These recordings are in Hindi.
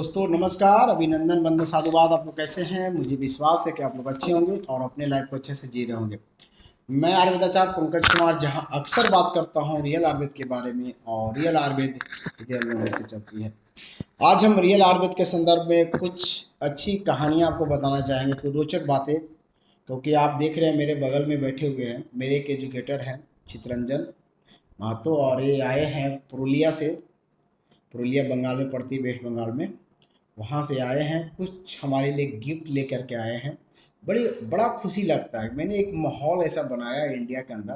दोस्तों नमस्कार, अभिनंदन, वंदन, साधुवाद। आप लोग कैसे हैं? मुझे विश्वास है कि आप लोग अच्छे होंगे और अपने लाइफ को अच्छे से जी रहे होंगे। मैं आयुर्वेदाचार्य पंकज कुमार जहां अक्सर बात करता हूं रियल आयुर्वेद के बारे में, और रियल आयुर्वेद रियल नॉलेज से चलती है। आज हम रियल आयुर्वेद के संदर्भ में कुछ अच्छी कहानियां आपको बताना चाहेंगे, कुछ रोचक बातें। क्योंकि आप देख रहे हैं मेरे बगल में बैठे हुए हैं, मेरे एक एजुकेटर हैं चितरंजन महतो, और ये आए हैं पुरुलिया से। पुरुलिया बंगाल में पड़ती है, वेस्ट बंगाल में। वहाँ से आए हैं, कुछ हमारे लिए गिफ्ट लेकर के आए हैं। बड़ा खुशी लगता है। मैंने एक माहौल ऐसा बनाया है इंडिया के अंदर,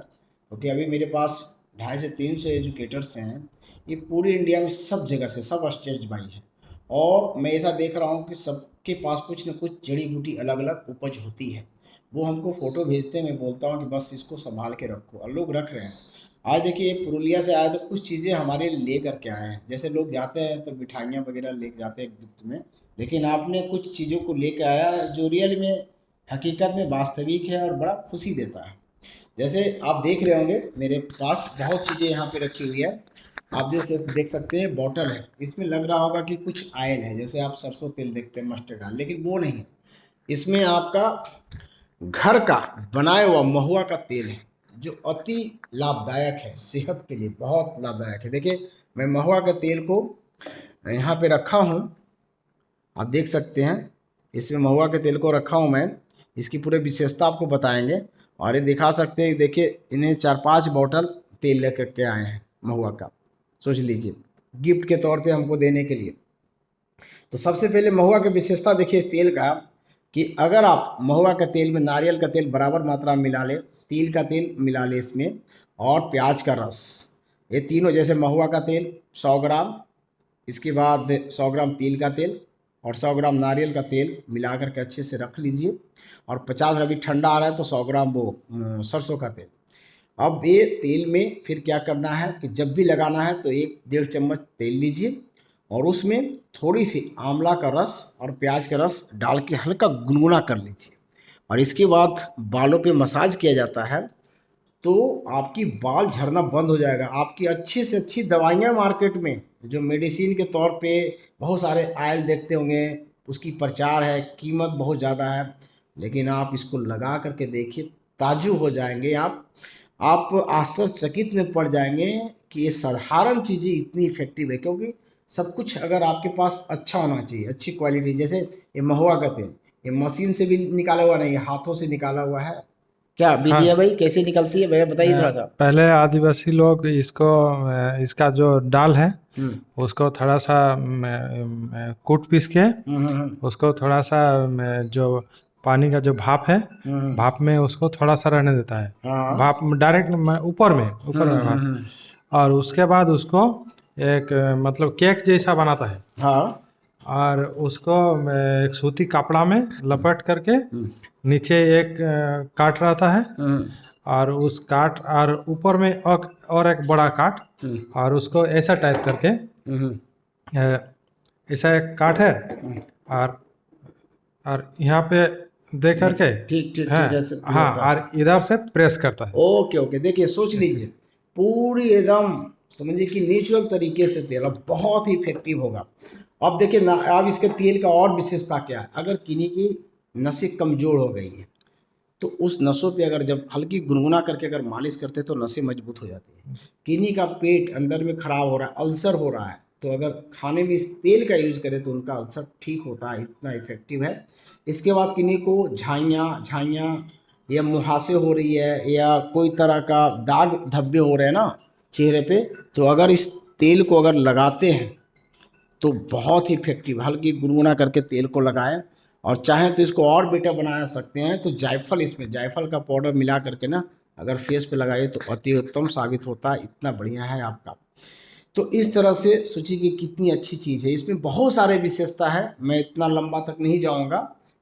क्योंकि अभी मेरे पास 250 से 300 एजुकेटर्स हैं। ये पूरी इंडिया में सब जगह से, सब स्टेट्स भाई हैं। और मैं ऐसा देख रहा हूँ कि सबके पास कुछ न कुछ जड़ी बूटी अलग अलग उपज होती है। वो हमको फ़ोटो भेजते हैं, मैं बोलता हूँ कि बस इसको संभाल के रखो, और लोग रख रहे हैं। आज देखिए पुरुलिया से आए तो कुछ चीज़ें हमारे ले करके आए हैं। जैसे लोग जाते हैं तो मिठाइयाँ वगैरह ले जाते हैं गिफ्ट में, लेकिन आपने कुछ चीज़ों को लेकर आया जो रियल में, हकीकत में वास्तविक है और बड़ा खुशी देता है। जैसे आप देख रहे होंगे मेरे पास बहुत चीज़ें यहाँ पे रखी हुई है। आप जैसे देख सकते हैं बॉटल है, इसमें लग रहा होगा कि कुछ आयल है, जैसे आप सरसों तेल देखते हैं मस्टर्ड ऑयल, लेकिन वो नहीं है। इसमें आपका घर का बनाया हुआ महुआ का तेल है, जो अति लाभदायक है, सेहत के लिए बहुत लाभदायक है। देखिए मैं महुआ के तेल को यहाँ पे रखा हूँ, आप देख सकते हैं। इसमें महुआ के तेल को रखा हूँ मैं, इसकी पूरे विशेषता आपको बताएंगे। और ये दिखा सकते हैं, देखिए इन्हें 4-5 बॉटल तेल लेकर के आए हैं महुआ का, सोच लीजिए, गिफ्ट के तौर पे हमको देने के लिए। तो सबसे पहले महुआ की विशेषता देखिए इस तेल का, कि अगर आप महुआ के तेल में नारियल का तेल बराबर मात्रा में मिला ले, तिल का तेल मिला ले इसमें, और प्याज का रस, ये तीनों, जैसे महुआ का तेल 100 ग्राम, इसके बाद 100 ग्राम तिल का तेल और 100 ग्राम नारियल का तेल मिला करके अच्छे से रख लीजिए। और 50, अभी ठंडा आ रहा है तो 100 ग्राम वो सरसों का तेल। अब ये तेल में फिर क्या करना है कि जब भी लगाना है तो 1-1.5 चम्मच तेल लीजिए, और उसमें थोड़ी सी आंवला का रस और प्याज का रस डाल के हल्का गुनगुना कर लीजिए। और इसके बाद बालों पे मसाज किया जाता है, तो आपकी बाल झड़ना बंद हो जाएगा। आपकी अच्छी से अच्छी दवाइयाँ मार्केट में जो मेडिसिन के तौर पे बहुत सारे आयल देखते होंगे, उसकी प्रचार है, कीमत बहुत ज़्यादा है, लेकिन आप इसको लगा करके देखिए, ताजुब हो जाएंगे आप आश्चर्यचकित में पड़ जाएंगे कि ये साधारण चीज़ें इतनी इफेक्टिव है। क्योंकि सब कुछ अगर आपके पास अच्छा होना चाहिए, अच्छी क्वालिटी। जैसे ये महुआ का तेल, ये मशीन से भी निकाला हुआ नहीं, हाथों से निकाला हुआ है। क्या विधि है हाँ। भाई, कैसे निकलती है, मेरा बताइए थोड़ा सा। पहले आदिवासी लोग इसको इसका जो डाल है हम्म उसको थोड़ा सा कूट पीस के हम्म हम्म उसको थोड़ा सा जो पानी का जो भाप है, हम्म, भाप में उसको थोड़ा सा रहने देता है। हाँ, भाप डायरेक्ट ऊपर में भाप। और उसके बाद उसको एक मतलब केक जैसा बनाता है। हाँ, और उसको एक सूती कपड़ा में लपेट करके हम्म नीचे एक काट रहता है। हम्म और उस काट और ऊपर में और एक बड़ा काट, हम्म और उसको ऐसा टाइप करके हम्म ऐसा एक काट है। और यहाँ पे दे करके ठीक ठीक है। ठीक, ऐसे पूरा हाँ, का। और इधर से प्रेस करता है ओके ओके, देखिए सोच ऐसे। लीजिए, पूरी एकदम समझिए कि नेचुरल तरीके से तेल, अब बहुत ही इफेक्टिव होगा। अब देखिए ना, अब इसके तेल का और विशेषता क्या है। अगर किन्हीं की नसें कमजोर हो गई है, तो उस नसों पे अगर जब हल्की गुनगुना करके अगर मालिश करते हैं तो नसें मजबूत हो जाती है। किन्हीं का पेट अंदर में खराब हो रहा है, अल्सर हो रहा है, तो अगर खाने में इस तेल का यूज़ करें तो उनका अल्सर ठीक होता है, इतना इफेक्टिव है। इसके बाद किन्हीं को झाइयाँ झाइयाँ या मुहासे हो रही है, या कोई तरह का दाग धब्बे हो रहे हैं ना चेहरे पे, तो अगर इस तेल को अगर लगाते हैं तो बहुत ही इफेक्टिव, हल्की गुनगुना करके तेल को लगाएं। और चाहें तो इसको और बेटर बना सकते हैं, तो जायफल, इसमें जायफल का पाउडर मिला करके ना अगर फेस पे लगाइए तो अति उत्तम साबित होता है, इतना बढ़िया है आपका। तो इस तरह से सोचिए कि कितनी अच्छी चीज़ है। इसमें बहुत सारे विशेषता है, मैं इतना लंबा तक नहीं जाऊंगा,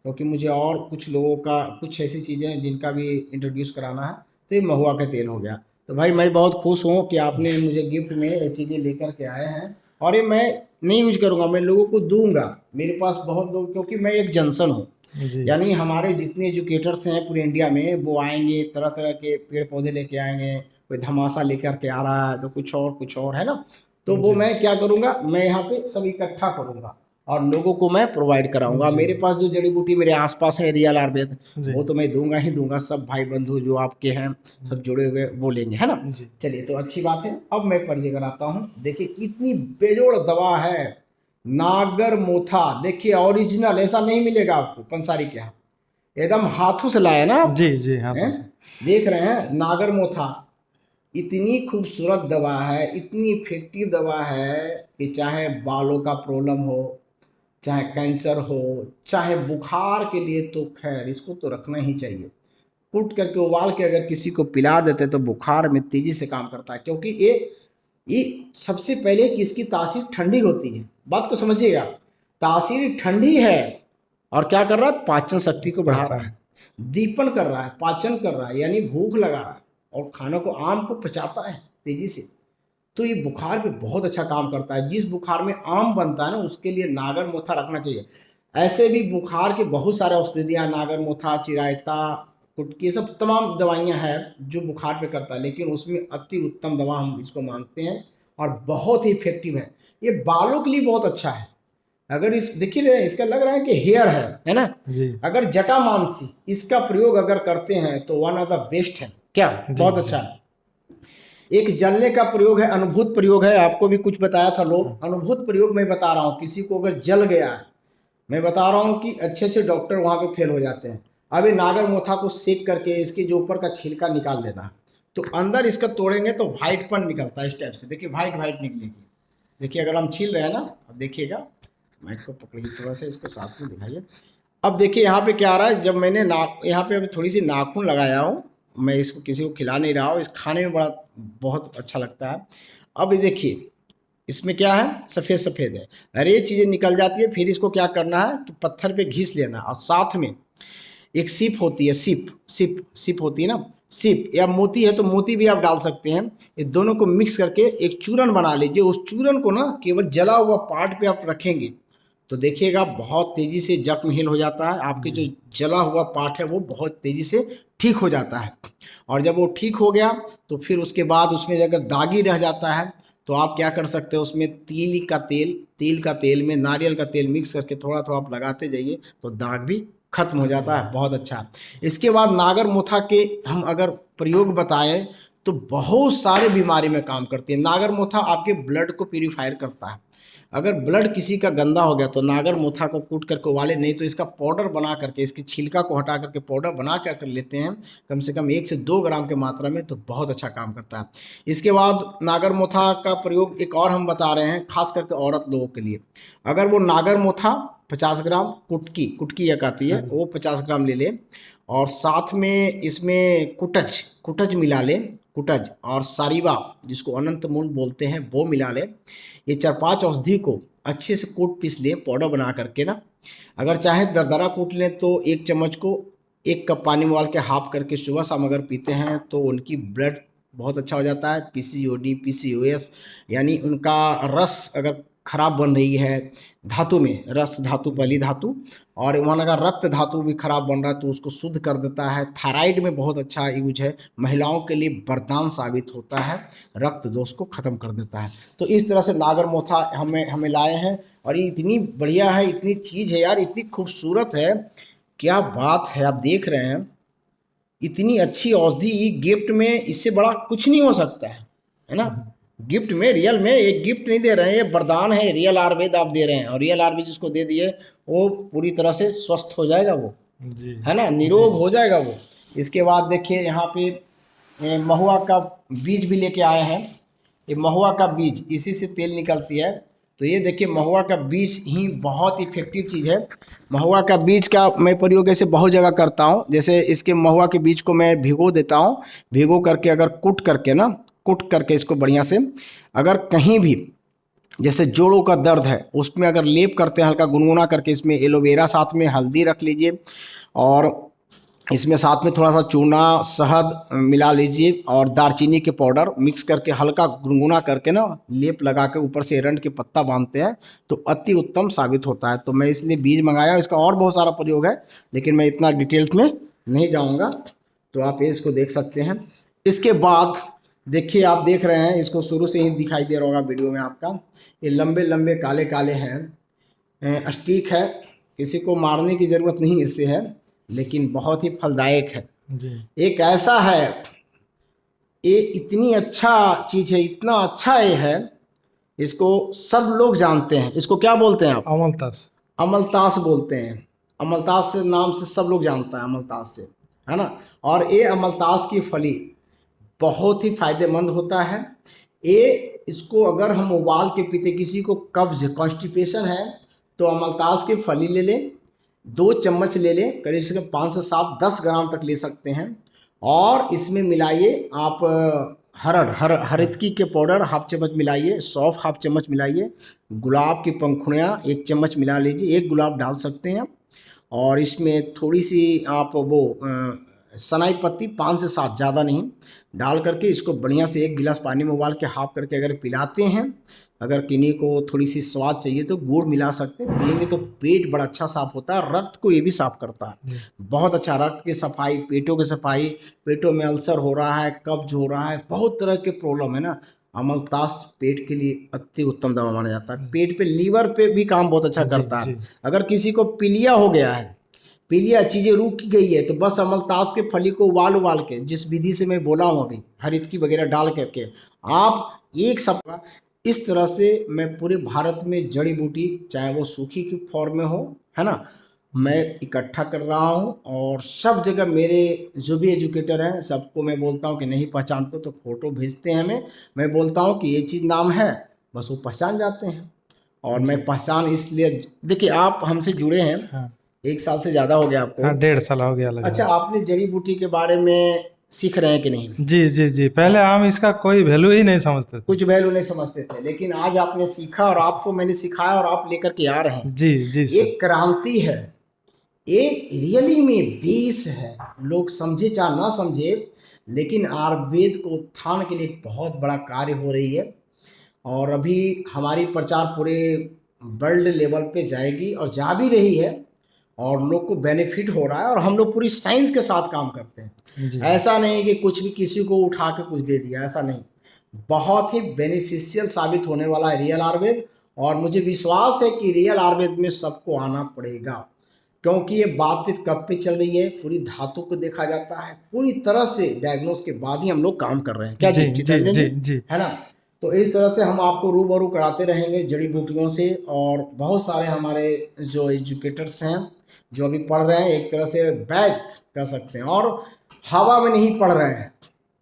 क्योंकि मुझे और कुछ लोगों का कुछ ऐसी चीज़ें हैं जिनका भी इंट्रोड्यूस कराना है। तो ये महुआ का तेल हो गया। तो भाई मैं बहुत खुश हूँ कि आपने मुझे गिफ्ट में ये चीज़ें लेकर के आए हैं, और ये मैं नहीं यूज करूँगा, मैं लोगों को दूंगा। मेरे पास बहुत लोग, क्योंकि मैं एक जंक्शन हूँ, जी। यानी हमारे जितने एजुकेटर्स हैं पूरे इंडिया में, वो आएंगे, तरह तरह के पेड़ पौधे लेके आएंगे। कोई धमासा लेकर के आ रहा है तो कुछ और है ना। तो वो जी। मैं क्या करूँगा, मैं यहाँ पे सब इकट्ठा करूँगा, और लोगों को मैं प्रोवाइड कराऊंगा। मेरे पास जो जड़ी बूटी मेरे आसपास है रियल आयुर्वेद, जी। वो तो मैं दूंगा ही दूंगा। सब भाई बंधु जो आपके हैं सब जुड़े हुए वो लेंगे, है ना। जी। चलिए तो अच्छी बात है। अब मैं परिचय कराता हूँ। देखिए कितनी बेजोड़ दवा है नागर मोथा। देखिए ओरिजिनल, ऐसा नहीं मिलेगा आपको पंसारी के यहाँ, एकदम हाथों से लाए ना आप। जी जी हाँ हैं? देख रहे हैं नागर मोथा, इतनी खूबसूरत दवा है, इतनी इफेक्टिव दवा है कि चाहे बालों का प्रॉब्लम हो, चाहे कैंसर हो, चाहे बुखार के लिए, तो खैर इसको तो रखना ही चाहिए। कूट करके उबाल के अगर किसी को पिला देते तो बुखार में तेजी से काम करता है, क्योंकि ये सबसे पहले कि इसकी तासीर ठंडी होती है। बात को समझिएगा, तासीर ठंडी है और क्या कर रहा है, पाचन शक्ति को बढ़ा रहा है, दीपन कर रहा है, पाचन कर रहा है, यानी भूख लगा रहा है और खानों को, आम को पचाता है तेजी से। तो ये बुखार पे बहुत अच्छा काम करता है। जिस बुखार में आम बनता है ना, उसके लिए नागर मोथा रखना चाहिए। ऐसे भी बुखार के बहुत सारे औषधियाँ, नागर मोथा, चिरायता, कुटकी, सब तमाम दवाइयाँ हैं जो बुखार पे करता है, लेकिन उसमें अति उत्तम दवा हम इसको मानते हैं और बहुत ही इफेक्टिव है। ये बालों के लिए बहुत अच्छा है। अगर इस देखिए रहे, इसका लग रहा है कि हेयर है ना जी। अगर जटा मानसी इसका प्रयोग अगर करते हैं तो वन ऑफ द बेस्ट है। क्या बहुत अच्छा है। एक जलने का प्रयोग है, अनुभूत प्रयोग है। आपको भी कुछ बताया था लोग, अनुभूत प्रयोग मैं बता रहा हूँ। किसी को अगर जल गया है, मैं बता रहा हूँ कि अच्छे अच्छे डॉक्टर वहाँ पे फेल हो जाते हैं। अभी नागर मोथा को सेक करके इसके जो ऊपर का छिलका निकाल लेना है, तो अंदर इसका तोड़ेंगे तो व्हाइटपन निकलता है इस टाइप से। देखिए व्हाइट व्हाइट निकलेगी। देखिए अगर हम छील रहे हैं ना, अब देखिएगा, माइक को पकड़िए थोड़ा सा, इसको साथ में दिखाइए। अब देखिए यहाँ पे क्या आ रहा है, जब मैंने यहाँ पे अभी थोड़ी सी नाखून लगाया हूँ, मैं इसको किसी को खिला नहीं रहा हूँ, इस खाने में बड़ा बहुत अच्छा लगता है। अब ये देखिए इसमें क्या है, सफ़ेद सफ़ेद है, अरे ये चीज़ें निकल जाती है। फिर इसको क्या करना है कि पत्थर पे घिस लेना, और साथ में एक सीप होती है, सीप होती है ना, सीप या मोती है तो मोती भी आप डाल सकते हैं। ये दोनों को मिक्स करके एक चूरन बना लीजिए। उस चूरन को ना केवल जला हुआ पार्ट पे आप रखेंगे तो देखिएगा बहुत तेज़ी से जख्म हील हो जाता है। आपके जो जला हुआ पार्ट है वो बहुत तेज़ी से ठीक हो जाता है। और जब वो ठीक हो गया तो फिर उसके बाद उसमें अगर दागी रह जाता है तो आप क्या कर सकते हो, उसमें तिल का तेल में नारियल का तेल मिक्स करके थोड़ा थोड़ा आप लगाते जाइए तो दाग भी खत्म हो जाता है। बहुत अच्छा। इसके बाद नागर मोथा के हम अगर प्रयोग बताएं तो बहुत सारे बीमारी में काम करती है। नागर मोथा आपके ब्लड को प्यूरीफायर करता है। अगर ब्लड किसी का गंदा हो गया तो नागर मोथा को कूट करके उबाले, नहीं तो इसका पाउडर बना करके, इसकी छिलका को हटा करके पाउडर बना कर लेते हैं कम से कम 1 से 2 ग्राम की मात्रा में, तो बहुत अच्छा काम करता है। इसके बाद नागर मोथा का प्रयोग एक और हम बता रहे हैं, खास करके औरत लोगों के लिए। अगर वो नागर मोथा 50 ग्राम, कुटकी एक आती है वो 50 ग्राम ले ले, और साथ में इसमें कुटज मिला ले, कुटज और सारीबा जिसको अनंत मूल बोलते हैं वो मिला ले। ये 4-5 औषधि को अच्छे से कूट पीस लें पाउडर बना करके ना। अगर चाहे दरदरा कूट लें तो 1 चम्मच को 1 कप पानी में उबाल के हाफ करके सुबह शाम अगर पीते हैं तो उनकी ब्लड बहुत अच्छा हो जाता है। पीसीओडी, पीसीओएस यानी उनका रस अगर खराब बन रही है धातु में, रस धातु पहली धातु, और वहाँ का रक्त धातु भी खराब बन रहा है तो उसको शुद्ध कर देता है। थायराइड में बहुत अच्छा यूज है, महिलाओं के लिए वरदान साबित होता है, रक्त दोष को खत्म कर देता है। तो इस तरह से नागर मोथा हमें लाए हैं और ये इतनी बढ़िया है, इतनी चीज़ है यार, इतनी खूबसूरत है, क्या बात है। आप देख रहे हैं इतनी अच्छी औषधि गिफ्ट में, इससे बड़ा कुछ नहीं हो सकता है ना। गिफ्ट में, रियल में एक गिफ्ट नहीं दे रहे हैं, ये वरदान है। रियल आयुर्वेद आप दे रहे हैं और रियल आयुर्वेद जिसको दे दिए वो पूरी तरह से स्वस्थ हो जाएगा वो, है ना, निरोग हो जाएगा वो। इसके बाद देखिए यहाँ पे महुआ का बीज भी लेके आए हैं। ये महुआ का बीज, इसी से तेल निकलती है। तो ये देखिए महुआ का बीज ही बहुत इफेक्टिव चीज़ है। महुआ का बीज का मैं प्रयोग ऐसे बहुत जगह करता हूँ। जैसे इसके महुआ के बीज को मैं भिगो देता हूँ, भिगो करके अगर कुट करके इसको बढ़िया से, अगर कहीं भी जैसे जोड़ों का दर्द है उसमें अगर लेप करते हैं हल्का गुनगुना करके, इसमें एलोवेरा साथ में हल्दी रख लीजिए और इसमें साथ में थोड़ा सा चूना शहद मिला लीजिए और दालचीनी के पाउडर मिक्स करके हल्का गुनगुना करके ना लेप लगा के ऊपर से एरंड के पत्ता बांधते हैं तो अति उत्तम साबित होता है। तो मैं इसलिए बीज मंगाया, इसका और बहुत सारा प्रयोग है लेकिन मैं इतना डिटेल्स में नहीं जाऊंगा, तो आप इसको देख सकते हैं। इसके बाद देखिए, आप देख रहे हैं इसको शुरू से ही दिखाई दे रहा होगा वीडियो में आपका, ये लंबे लंबे काले काले हैं, स्टिक है, किसी को मारने की ज़रूरत नहीं इससे है, लेकिन बहुत ही फलदायक है। जी एक ऐसा है, ये इतनी अच्छा चीज़ है, इतना अच्छा ये है, इसको सब लोग जानते हैं। इसको क्या बोलते हैं आप? अमलतास। अमलतास बोलते हैं। अमलतास से नाम से सब लोग जानता है, अमलतास से, है ना। और ये अमलतास की फली बहुत ही फायदेमंद होता है। ये इसको अगर हम उबाल के पीते, किसी को कब्ज कॉन्स्टिपेशन है तो अमलतास की फली ले लें, 2 चम्मच ले लें, करीब से 5 से 7 10 ग्राम तक ले सकते हैं। और इसमें मिलाइए आप हरितकी के पाउडर हाफ चम्मच मिलाइए, सौंफ हाफ चम्मच मिलाइए, गुलाब की पंखुड़ियाँ 1 चम्मच मिला लीजिए, 1 गुलाब डाल सकते हैं। और इसमें थोड़ी सी आप वो सनाई पत्ती 5 से 7, ज़्यादा नहीं, डाल करके इसको बढ़िया से 1 गिलास पानी में उबाल के हाफ करके अगर पिलाते हैं, अगर किन्हीं को थोड़ी सी स्वाद चाहिए तो गुड़ मिला सकते हैं, पिएंगे तो पेट बड़ा अच्छा साफ होता है। रक्त को ये भी साफ करता है, बहुत अच्छा, रक्त की सफाई, पेटों की सफाई, पेटों में अल्सर हो रहा है, कब्ज हो रहा है, बहुत तरह के प्रॉब्लम है ना, अमलतास पेट के लिए अति उत्तम दवा माना जाता है। पेट पे, लीवर पे भी काम बहुत अच्छा करता है। अगर किसी को पीलिया हो गया है, पीलिया चीज़ें रुक गई है, तो बस अमलतास के फली को उबाल के, जिस विधि से मैं बोला हूँ अभी, हरितकी वगैरह डाल करके आप 1 सप्ताह, इस तरह से मैं पूरे भारत में जड़ी बूटी, चाहे वो सूखी की फॉर्म में हो, है ना, मैं इकट्ठा कर रहा हूँ। और सब जगह मेरे जो भी एजुकेटर हैं सबको मैं बोलता हूँ कि नहीं पहचानते तो फ़ोटो भेजते हैं हमें, मैं बोलता हूँ कि ये चीज़ नाम है, बस वो पहचान जाते हैं। और मैं पहचान इसलिए, देखिए आप हमसे जुड़े हैं, हाँ 1 साल से ज़्यादा हो गया आपको। हाँ, 1.5 साल हो गया लगभग। अच्छा, आपने जड़ी बूटी के बारे में सीख रहे हैं कि नहीं? जी जी जी, पहले हम इसका कोई वैल्यू ही नहीं समझते थे। कुछ वैल्यू नहीं समझते थे, लेकिन आज आपने सीखा और आपको मैंने सिखाया और आप लेकर के आ रहे हैं। जी जी ये सर। क्रांति है, ये रियली में बेस है। लोग समझे चाहे ना समझे, लेकिन आयुर्वेद को उत्थान के लिए बहुत बड़ा कार्य हो रही है। और अभी हमारी प्रचार पूरे वर्ल्ड लेवल पे जाएगी और जा भी रही है, और लोग को बेनिफिट हो रहा है। और हम लोग पूरी साइंस के साथ काम करते हैं। जी ऐसा नहीं कि कुछ भी किसी को उठा के कुछ दे दिया, ऐसा नहीं। बहुत ही बेनिफिशियल साबित होने वाला है रियल आयुर्वेद। और मुझे विश्वास है कि रियल आयुर्वेद में सबको आना पड़ेगा, क्योंकि ये बातचीत कब पे चल रही है, पूरी धातु को देखा जाता है, पूरी तरह से डायग्नोस के बाद ही हम लोग काम कर रहे हैं। क्या जी जी चितरंजन जी जी, जी। है ना। तो इस तरह से हम आपको रूबरू कराते रहेंगे जड़ी बूटियों से। और बहुत सारे हमारे जो एजुकेटर्स हैं जो अभी पढ़ रहे हैं, एक तरह से वैद कह सकते हैं, और हवा में नहीं पढ़ रहे हैं,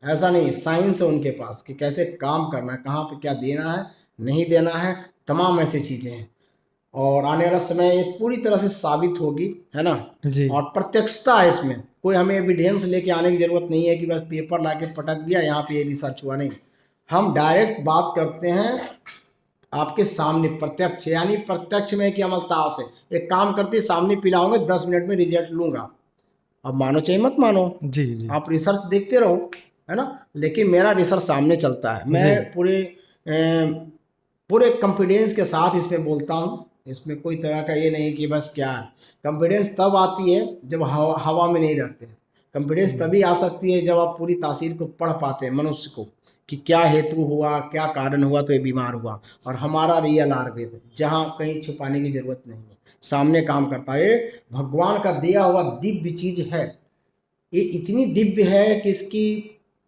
ऐसा नहीं, साइंस है उनके पास कि कैसे काम करना है, कहाँ पे क्या देना है, नहीं देना है, तमाम ऐसी चीज़ें हैं। और आने वाला समय ये पूरी तरह से साबित होगी, है ना। जी और प्रत्यक्षता है इसमें, कोई हमें एविडेंस लेके आने की ज़रूरत नहीं है कि बस पेपर ला के पटक दिया यहाँ पे ये रिसर्च हुआ, नहीं। हम डायरेक्ट बात करते हैं आपके सामने, प्रत्यक्ष, यानी प्रत्यक्ष में कि अमलतास है, एक काम करते सामने पिलाऊंगे, 10 मिनट में रिजल्ट लूंगा। अब मानो चाहे मत मानो, जी जी आप रिसर्च देखते रहो, है ना, लेकिन मेरा रिसर्च सामने चलता है। मैं पूरे कॉन्फिडेंस के साथ इसमें बोलता हूँ। इसमें कोई तरह का ये नहीं कि बस क्या है। कॉन्फिडेंस तब आती है जब हवा में नहीं रहते हैं। कॉन्फिडेंस तभी आ सकती है जब आप पूरी तासीर को पढ़ पाते हैं, मनुष्य को, कि क्या हेतु हुआ, क्या कारण हुआ तो ये बीमार हुआ। और हमारा रियल आयुर्वेद, जहाँ कहीं छुपाने की जरूरत नहीं है, सामने काम करता है। ये भगवान का दिया हुआ दिव्य चीज है। ये इतनी दिव्य है कि इसकी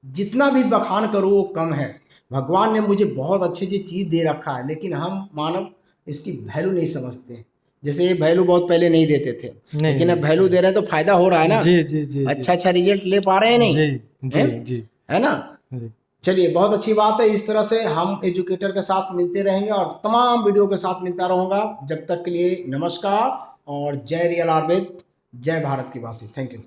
जितना भी बखान करो वो कम है। भगवान ने मुझे बहुत अच्छी अच्छी चीज़ दे रखा है, लेकिन हम मानव इसकी वैल्यू नहीं समझते। जैसे ये वैल्यू बहुत पहले नहीं देते थे, लेकिन अब वैल्यू दे रहे हैं तो फायदा हो रहा है ना। जी जी जी अच्छा अच्छा रिजल्ट ले पा रहे हैं, नहीं जी जी है? जी है ना। जी। चलिए, बहुत अच्छी बात है। इस तरह से हम एजुकेटर के साथ मिलते रहेंगे और तमाम वीडियो के साथ मिलता रहूँगा। जब तक के लिए नमस्कार और जय रियल आयुर्वेद, जय भारत की वासी। Thank you.